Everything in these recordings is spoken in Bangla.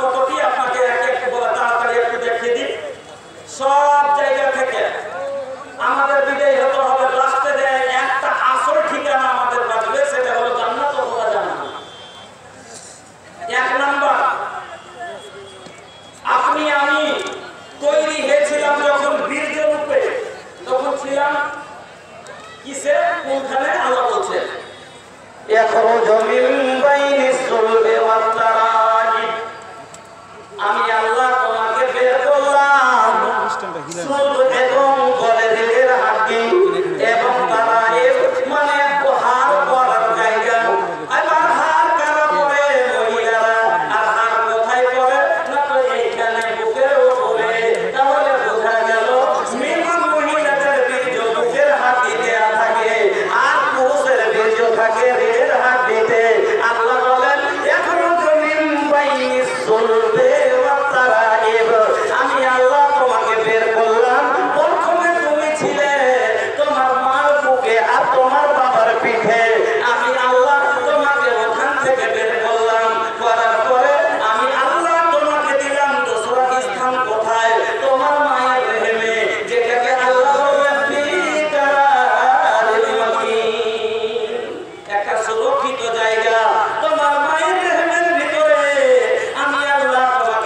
কতটি আপনাকে একটু বলা তাড়াতাড়ি একটু দেখিয়ে দিই। সব জায়গা থেকে আমাদের বিজয়ী হতে হবে। লাস্টে দেয় একটা আসল ঠিকানা আমাদের বাঁচবে, সেটা হলো জান্নাত অথবা জাহান্নাম। এক নাম্বার, আপনি আমি তৈরি হয়েছিলাম যখন বীর্য রূপে, তখন ছিলাম কিসে, কোনখানে? আল্লাহ বলছে আমি আল্লাহ তোমাকে বের করলাম এবং গলের হাড্ডি এবং তারা মানে হার করার জায়গা। আবার হার কারা পরে? মহিলারা। আর হার কোথায় পরে? না তো এইখানে বুকের উপরে। তাহলে বোঝা গেল মহিলাদের বীর্য বুকের হাড্ডি দেয়া থাকে আর পুরুষের বীর্য থাকে রের হাড্ডিতে। আল্লাহ বলেন এখনো জমিন বাইনি চলবে। আমি আল্লাহ তোমাকে বের করলাম। প্রথমে তুমি ছিলে তোমার মার বুকে আর তোমার বাবার পিঠে। আমি আল্লাহ তোমাকে ওখান থেকে বের করলাম। করার পরে আমি আল্লাহ তোমাকে দিলাম দোসরা স্থান। কোথায়? তোমার মায়ের রেহেমে, যেটাকে আল্লাহ একটা সুরক্ষিত জায়গা। তোমার মায়ের রেহেমের ভিতরে আমি আল্লাহ তোমাকে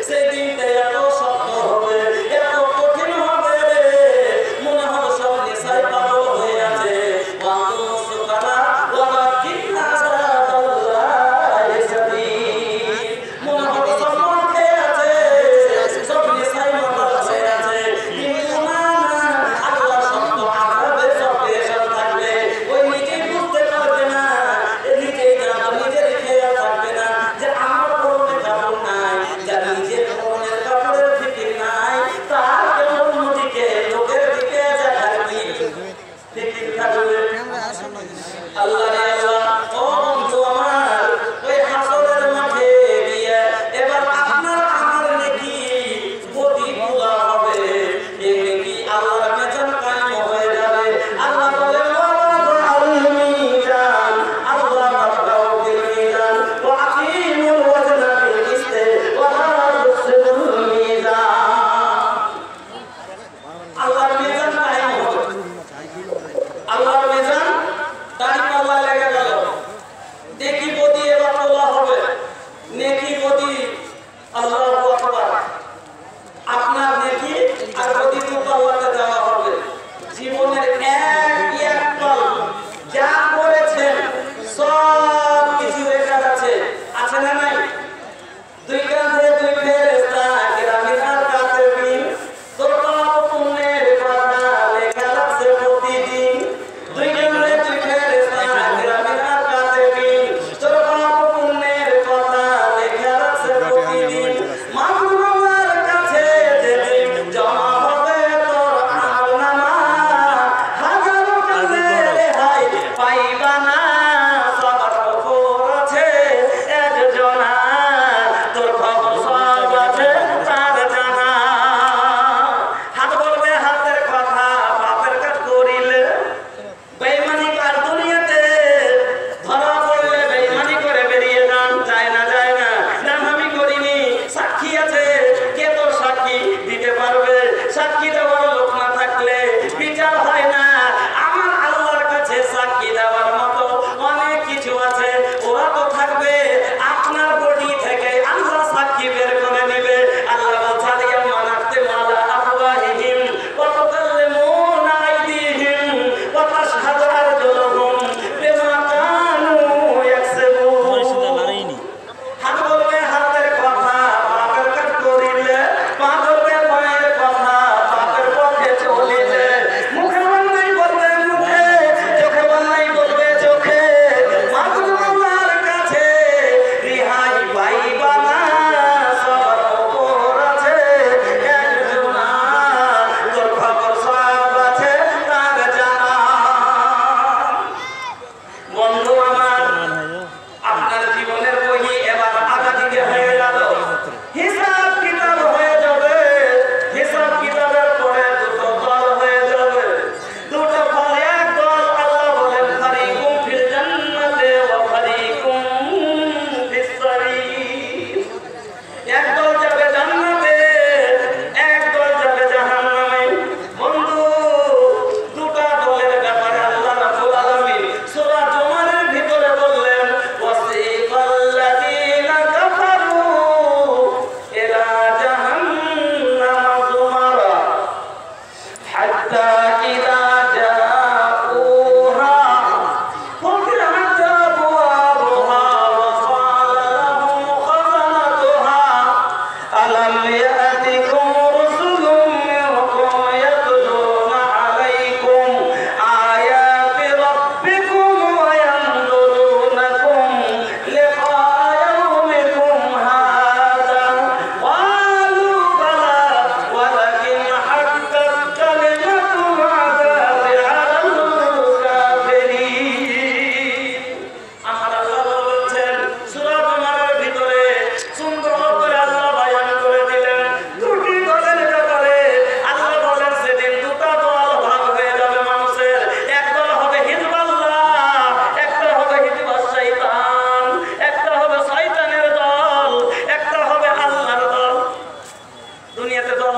সেই দিনটা এত শক্ত হবে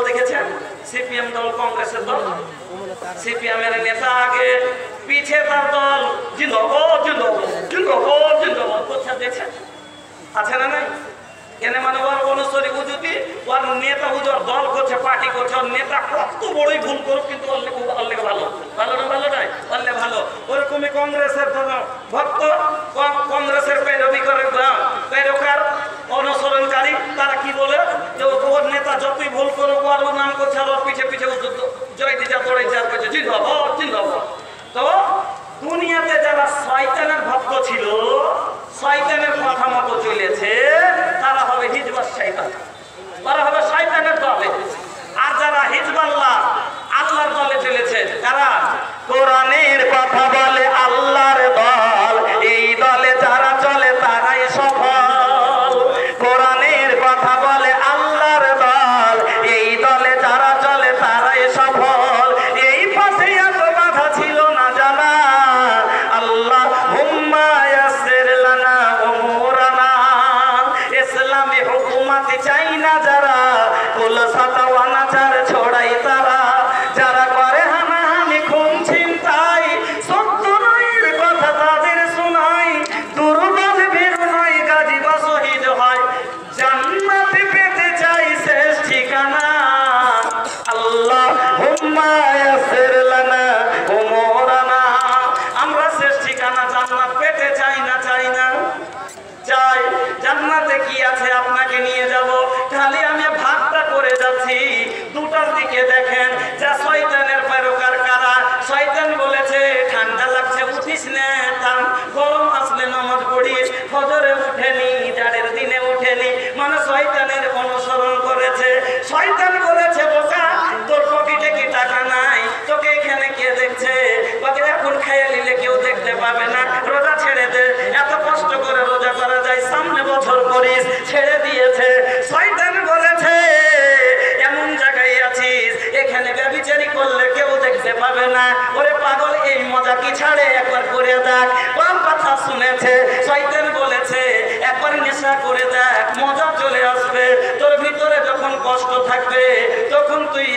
দেখেছেন? সিপিএম দল, কংগ্রেসের দল। সিপিএম এর নেতা আগে, পিছে তার দল জিন্দাবাদ জিন্দাবাদ জিন্দাবাদ জিন্দাবাদ করছে, দেখছেন? আছে না নাই? কেন মানে ওর অনুসরী উজুতি, ওর নেতা উজোর দল করছে, পার্টি করছে, ওর নেতা কত বড়ই ভুল করুক কিন্তু অল্লে ভালো, ভালো না ভালো নাই, অল্লে ভালো। ওরকমই কংগ্রেসের ভক্ত, কংগ্রেসের পেরোবি করে পেরোকার অনুসরণকারী, তারা কি বলে যে ওর নেতা যতই ভুল করুক ওর নাম করছে, আর ওর পিছে পিছে জয় দিজা দৌড়ে যা করছে জিন্দাবাদ জিন্দাবাদ। তো দুনিয়াতে যারা শয়তানের ভক্ত ছিল, শয়তানের কথা মতো চলেছে, তারা হবে হিজবাস শয়তান, তারা হবে শয়তানের দলে। আর যারা হিজবাল্লাহ, আল্লাহর দলে চলেছে, তারা কোরআনের কথা বলে আল্লাহর দল, এই দলে যারা চলে তারাই সফল। কোরআনের কথা বলে আল্লাহর দল, এই দলে যারা চলে তারাই সফল। এই পাশে এত বাধা ছিল না জানা, আল্লাহ হুম্মা ইয়াসসির লানা উমুরানা। ইসলামে হুকুমত চাই না যারা, কুল সাতাওয়ানা চার ছড়াই তারা, যারা করে হানাহানি খুন ছিনতাই, সত্য নয়ের কথা তাদের শোনাই, দুর্বল বীর নয় গাজী বা শহীদ হয়, জান্নাতে পেতে চাই শেষ ঠিকানা। আল্লাহ হুম্মা ইয়াসসির লানা উমুরানা। আমরা শেষ ঠিকানা জান্নাত পেতে চাই না, চাই না? চাই। জান্নাতে কি আছে আপনাকে নিয়ে যাব, খালি আমি ভাগটা করে যাচ্ছি। দুটার দিকে দেখেন, যা শয়তানের পেরোকার কারা। শয়তান বলেছে ঠান্ডা লাগছে উঠিস না, গরম আসলে নামাজ পড়িস, ফজরে উঠেনি, জাড়ের দিনে উঠেনি, মানে শয়তানের অনুসরণ করেছে। শয়তান বলেছে বোকা, তোর পকেটে কি টাকা নাই, তোকে এখানে কে দেখছে, তোকে এখন খাইয়ে নিলে কেউ দেখতে পাবে না, রোজা ছেড়ে দে, এত কষ্ট করে রোজা করা যায়, সামনে বছর করিস, ছেড়ে দিয়েছে। শয়তান বলেছে এমন জায়গায় আছিস, এখানে ব্যভিচারী করলে কেউ দেখতে পাবে না। ওরে পাগল, এই মজা কি ছাড়ে, একবার করে দেখ। কোন কথা শুনেছে? শয়তান বলেছে একবার নেশা করে দেখ, মজা চলে আসবে। তোর ভিতরে যখন কষ্ট থাকবে তখন তুই